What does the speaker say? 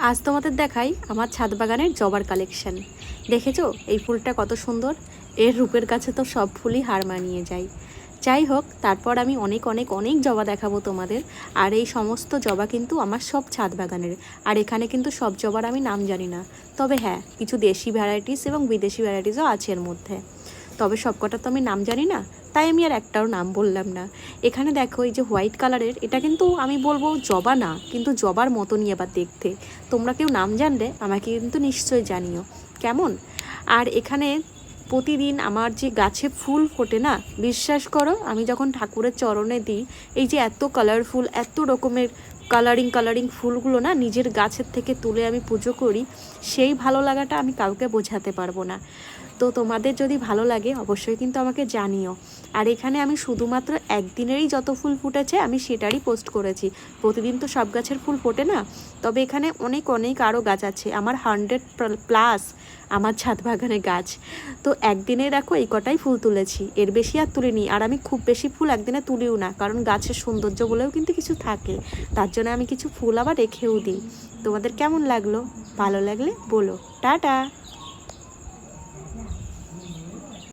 আজ তোমাদের দেখাই আমার ছাদ বাগানের জবার কালেকশন। দেখেছো এই ফুলটা কত সুন্দর, এর রূপের কাছে তো সব ফুলই হার মানিয়ে যায়। যাই হোক, তারপর আমি অনেক অনেক অনেক জবা দেখাবো তোমাদের। আর এই সমস্ত জবা কিন্তু আমার সব ছাদ বাগানের। আর এখানে কিন্তু সব জবার আমি নাম জানি না, তবে হ্যাঁ কিছু দেশি ভ্যারাইটিস এবং বিদেশি ভ্যারাইটিসও আছে এর মধ্যে। তবে সবকটা তো আমি নাম জানি না, তাই আমি আর একটাও নাম বললাম না। এখানে দেখো এই যে হোয়াইট কালারের, এটা কিন্তু আমি বলবো জবা না, কিন্তু জবার মতনই আবার দেখতে। তোমরা কেউ নাম জানলে আমাকে কিন্তু নিশ্চয়ই জানিও কেমন। আর এখানে প্রতিদিন আমার যে গাছে ফুল ফোটে না, বিশ্বাস করো আমি যখন ঠাকুরের চরণে দিই, এই যে এত কালারফুল এত রকমের কালারিং কালারিং ফুলগুলো না নিজের গাছের থেকে তুলে আমি পুজো করি, সেই ভালো লাগাটা আমি কাউকে বোঝাতে পারবো না। তো তোমাদের যদি ভালো লাগে অবশ্যই কিন্তু আমাকে জানিও। আর এখানে আমি শুধুমাত্র একদিনেরই যত ফুল ফুটেছে আমি সেটারই পোস্ট করেছি। প্রতিদিন তো সব গাছের ফুল ফোটে না, তবে এখানে অনেক অনেক আরও গাছ আছে, আমার 100+ আমার ছাদ বাগানে গাছ। তো একদিনে দেখো এই কটাই ফুল তুলেছি, এর বেশি আর তুলিনি। আর আমি খুব বেশি ফুল একদিনে তুলিও না, কারণ গাছের সৌন্দর্য বলেও কিন্তু কিছু থাকে, তার জন্য আমি কিছু ফুল আবার রেখেও দিই। তোমাদের কেমন লাগলো? ভালো লাগলে বলো। টাটা।